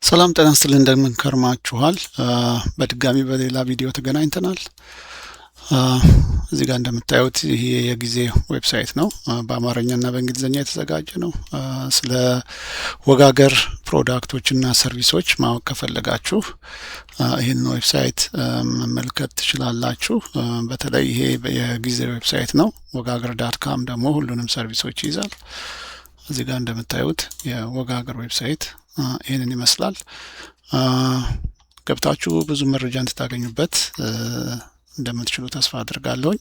ሰላም ጤና ይስጥልኝ እንደምን ከርማችኋል? በድጋሚ በሌላ ቪዲዮ ተገናኝተናል። እዚህ ጋር እንደምታዩት ይሄ የጊዜ ዌብሳይት ነው። በአማርኛና በእንግሊዝኛ የተዘጋጀ ነው። ስለ ወጋገር ፕሮዳክቶችና ሰርቪሶች ማወቅ ከፈለጋችሁ ይህን ዌብሳይት መመልከት ትችላላችሁ። በተለይ ይሄ የጊዜ ዌብሳይት ነው። ወጋገር.com ደግሞ ሁሉንም ሰርቪሶች ይይዛል። እዚህ ጋር እንደምታዩት የወጋገር ዌብሳይት ይህንን ይመስላል። ገብታችሁ ብዙ መረጃ እንድታገኙበት እንደምትችሉ ተስፋ አድርጋለሁኝ።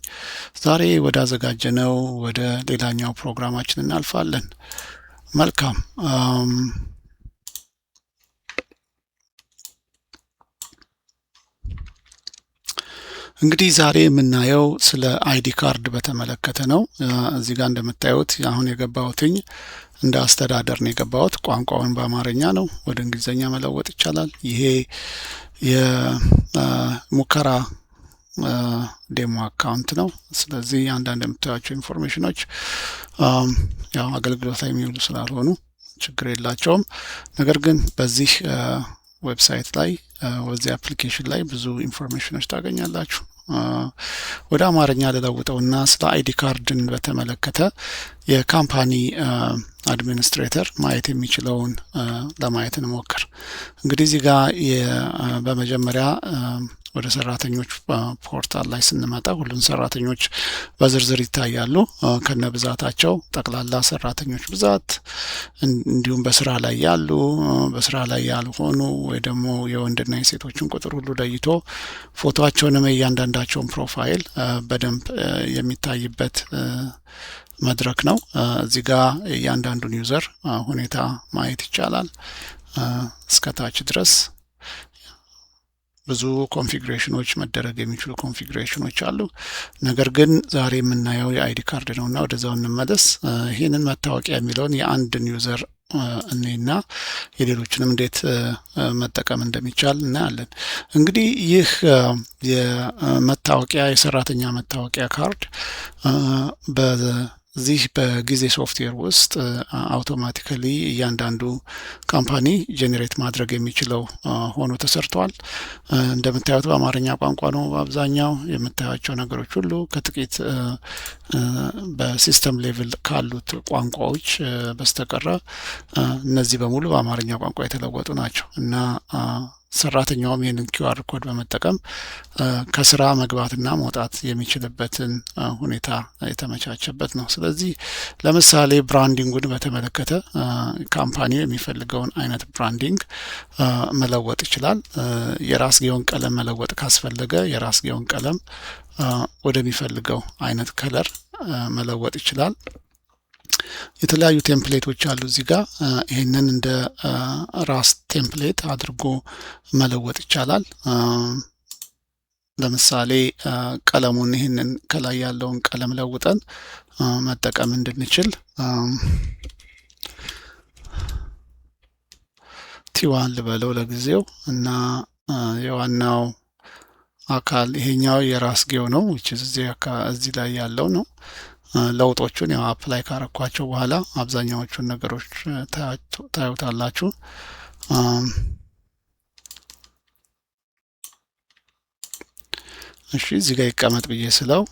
ዛሬ ወደ አዘጋጀነው ወደ ሌላኛው ፕሮግራማችን እናልፋለን። መልካም እንግዲህ ዛሬ የምናየው ስለ አይዲ ካርድ በተመለከተ ነው። እዚህ ጋር እንደምታዩት አሁን የገባሁትኝ እንደ አስተዳደር ነው የገባሁት። ቋንቋውን በአማርኛ ነው፣ ወደ እንግሊዝኛ መለወጥ ይቻላል። ይሄ የሙከራ ዴሞ አካውንት ነው። ስለዚህ አንዳንድ የምታዩቸው ኢንፎርሜሽኖች ያው አገልግሎት ላይ የሚውሉ ስላልሆኑ ችግር የላቸውም። ነገር ግን በዚህ ዌብሳይት ላይ ወዚህ አፕሊኬሽን ላይ ብዙ ኢንፎርሜሽኖች ታገኛላችሁ። ወደ አማርኛ ልለውጠውና ስለ አይዲ ካርድን በተመለከተ የካምፓኒ አድሚኒስትሬተር ማየት የሚችለውን ለማየት እንሞክር። እንግዲህ እዚህ ጋር በመጀመሪያ ወደ ሰራተኞች ፖርታል ላይ ስንመጣ ሁሉም ሰራተኞች በዝርዝር ይታያሉ ከነ ብዛታቸው፣ ጠቅላላ ሰራተኞች ብዛት፣ እንዲሁም በስራ ላይ ያሉ፣ በስራ ላይ ያልሆኑ ወይ ደግሞ የወንድና የሴቶችን ቁጥር ሁሉ ለይቶ ፎቶአቸውንም እያንዳንዳቸውን ፕሮፋይል በደንብ የሚታይበት መድረክ ነው። እዚህ ጋር እያንዳንዱን ዩዘር ሁኔታ ማየት ይቻላል እስከ ታች ድረስ። ብዙ ኮንፊግሬሽኖች መደረግ የሚችሉ ኮንፊግሬሽኖች አሉ። ነገር ግን ዛሬ የምናየው የአይዲ ካርድ ነውና ወደዛው እንመለስ። ይህንን መታወቂያ የሚለውን የአንድን ዩዘር እኔና የሌሎችንም እንዴት መጠቀም እንደሚቻል እናያለን። እንግዲህ ይህ የመታወቂያ የሰራተኛ መታወቂያ ካርድ በዚህ በጊዜ ሶፍትዌር ውስጥ አውቶማቲካሊ እያንዳንዱ ካምፓኒ ጄኔሬት ማድረግ የሚችለው ሆኖ ተሰርቷል። እንደምታዩት በአማርኛ ቋንቋ ነው። በአብዛኛው የምታዩቸው ነገሮች ሁሉ ከጥቂት በሲስተም ሌቭል ካሉት ቋንቋዎች በስተቀረ እነዚህ በሙሉ በአማርኛ ቋንቋ የተለወጡ ናቸው እና ሰራተኛውም ይህንን ኪውአር ኮድ በመጠቀም ከስራ መግባትና መውጣት የሚችልበትን ሁኔታ የተመቻቸበት ነው። ስለዚህ ለምሳሌ ብራንዲንጉን በተመለከተ ካምፓኒው የሚፈልገውን አይነት ብራንዲንግ መለወጥ ይችላል። የራስጌውን ቀለም መለወጥ ካስፈለገ የራስጌውን ቀለም ወደሚፈልገው አይነት ከለር መለወጥ ይችላል። የተለያዩ ቴምፕሌቶች አሉ እዚህ ጋር። ይህንን እንደ ራስ ቴምፕሌት አድርጎ መለወጥ ይቻላል። ለምሳሌ ቀለሙን ይህንን ከላይ ያለውን ቀለም ለውጠን መጠቀም እንድንችል ቲዋን ልበለው ለጊዜው እና የዋናው አካል ይሄኛው የራስጌው ነው እዚህ ላይ ያለው ነው። ለውጦቹን ያው አፕላይ ካረኳቸው በኋላ አብዛኛዎቹን ነገሮች ታዩታላችሁ። እሺ እዚህ ጋር ይቀመጥ ብዬ ስለው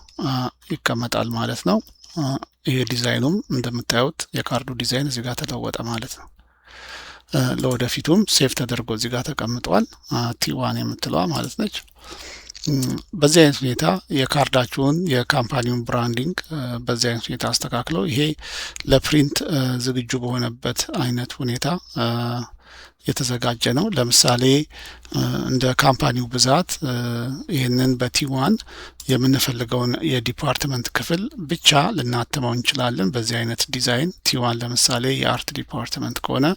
ይቀመጣል ማለት ነው። ይሄ ዲዛይኑም እንደምታዩት የካርዱ ዲዛይን እዚህ ጋር ተለወጠ ማለት ነው። ለወደፊቱም ሴፍ ተደርጎ እዚህ ጋር ተቀምጧል። ቲ1 የምትለዋ ማለት ነች። በዚህ አይነት ሁኔታ የካርዳችሁን የካምፓኒውን ብራንዲንግ በዚህ አይነት ሁኔታ አስተካክለው ይሄ ለፕሪንት ዝግጁ በሆነበት አይነት ሁኔታ የተዘጋጀ ነው። ለምሳሌ እንደ ካምፓኒው ብዛት ይህንን በቲ1 የምንፈልገውን የዲፓርትመንት ክፍል ብቻ ልናትመው እንችላለን። በዚህ አይነት ዲዛይን ቲ1 ለምሳሌ የአርት ዲፓርትመንት ከሆነ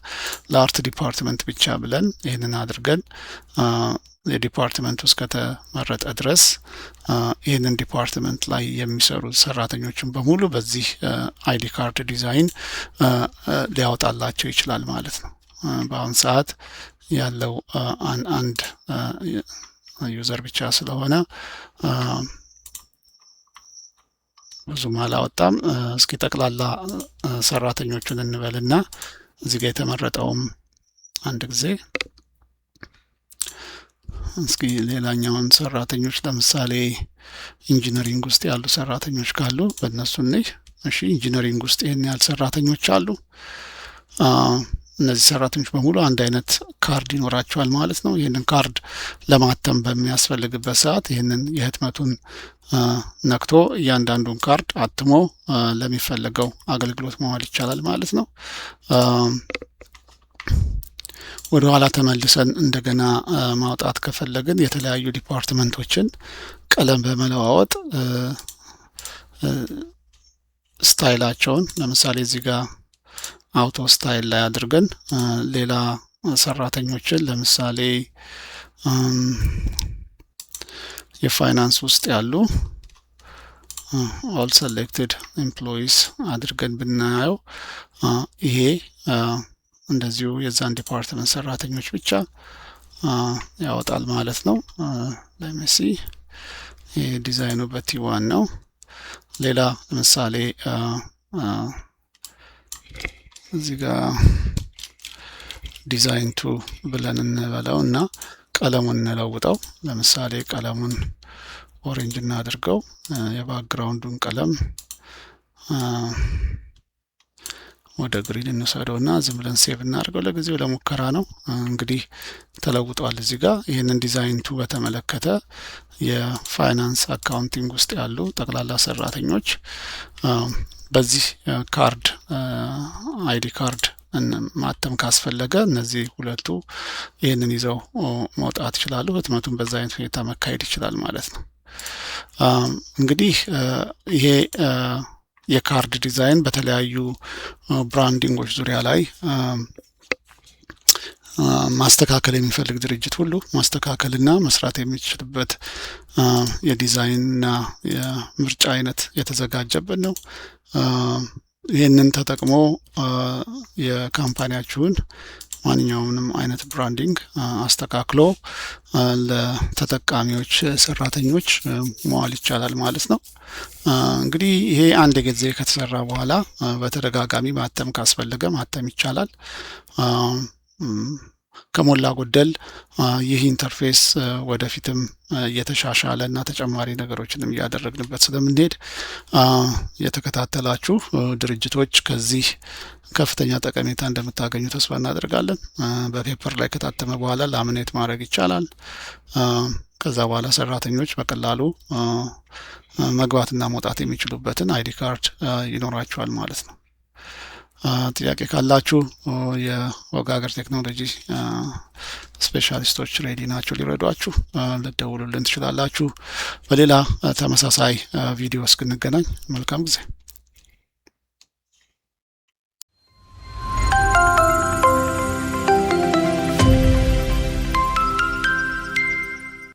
ለአርት ዲፓርትመንት ብቻ ብለን ይህንን አድርገን የዲፓርትመንት ውስጥ ከተመረጠ ድረስ ይህንን ዲፓርትመንት ላይ የሚሰሩ ሰራተኞችን በሙሉ በዚህ አይዲ ካርድ ዲዛይን ሊያወጣላቸው ይችላል ማለት ነው። በአሁን ሰዓት ያለው አንድ ዩዘር ብቻ ስለሆነ ብዙም አላወጣም። እስኪ ጠቅላላ ሰራተኞቹን እንበልና እዚህ ጋር የተመረጠውም አንድ ጊዜ እስኪ ሌላኛውን ሰራተኞች ለምሳሌ ኢንጂነሪንግ ውስጥ ያሉ ሰራተኞች ካሉ በእነሱ እንይ። እሺ ኢንጂነሪንግ ውስጥ ይህን ያህል ሰራተኞች አሉ። እነዚህ ሰራተኞች በሙሉ አንድ አይነት ካርድ ይኖራቸዋል ማለት ነው። ይህንን ካርድ ለማተም በሚያስፈልግበት ሰዓት ይህንን የህትመቱን ነክቶ እያንዳንዱን ካርድ አትሞ ለሚፈለገው አገልግሎት መዋል ይቻላል ማለት ነው። ወደ ኋላ ተመልሰን እንደገና ማውጣት ከፈለግን የተለያዩ ዲፓርትመንቶችን ቀለም በመለዋወጥ ስታይላቸውን ለምሳሌ እዚህ ጋር አውቶ ስታይል ላይ አድርገን ሌላ ሰራተኞችን ለምሳሌ የፋይናንስ ውስጥ ያሉ ኦል ሴሌክትድ ኤምፕሎይስ አድርገን ብናየው ይሄ እንደዚሁ የዛን ዲፓርትመንት ሰራተኞች ብቻ ያወጣል ማለት ነው። ለምሳሌ ዲዛይኑ በቲ1 ነው። ሌላ ለምሳሌ እዚህ ጋር ዲዛይን 2 ብለን እንበለው እና ቀለሙን እንለውጠው። ለምሳሌ ቀለሙን ኦሬንጅ እናድርገው። የባክግራውንዱን ቀለም ወደ ግሪን እንወስደውና ዝም ብለን ሴቭ እናድርገው። ለጊዜው ለሙከራ ነው። እንግዲህ ተለውጧል። እዚህ ጋር ይህንን ዲዛይን 2 በተመለከተ የፋይናንስ አካውንቲንግ ውስጥ ያሉ ጠቅላላ ሰራተኞች በዚህ ካርድ አይዲ ካርድ ማተም ካስፈለገ እነዚህ ሁለቱ ይህንን ይዘው መውጣት ይችላሉ። ህትመቱን በዛ አይነት ሁኔታ መካሄድ ይችላል ማለት ነው። እንግዲህ ይሄ የካርድ ዲዛይን በተለያዩ ብራንዲንጎች ዙሪያ ላይ ማስተካከል የሚፈልግ ድርጅት ሁሉ ማስተካከልና መስራት የሚችልበት የዲዛይንና የምርጫ አይነት የተዘጋጀበት ነው። ይህንን ተጠቅሞ የካምፓኒያችሁን ማንኛውንም አይነት ብራንዲንግ አስተካክሎ ለተጠቃሚዎች ሰራተኞች መዋል ይቻላል ማለት ነው። እንግዲህ ይሄ አንድ ጊዜ ከተሰራ በኋላ በተደጋጋሚ ማተም ካስፈለገ ማተም ይቻላል። ከሞላ ጎደል ይህ ኢንተርፌስ ወደፊትም እየተሻሻለ እና ተጨማሪ ነገሮችንም እያደረግንበት ስለምንሄድ የተከታተላችሁ ድርጅቶች ከዚህ ከፍተኛ ጠቀሜታ እንደምታገኙ ተስፋ እናደርጋለን። በፔፐር ላይ ከታተመ በኋላ ላምኔት ማድረግ ይቻላል። ከዛ በኋላ ሰራተኞች በቀላሉ መግባትና መውጣት የሚችሉበትን አይዲ ካርድ ይኖራቸዋል ማለት ነው። ጥያቄ ካላችሁ የወጋገር ቴክኖሎጂ ስፔሻሊስቶች ሬዲ ናቸው ሊረዷችሁ። ልደውሉልን ትችላላችሁ። በሌላ ተመሳሳይ ቪዲዮ እስክንገናኝ መልካም ጊዜ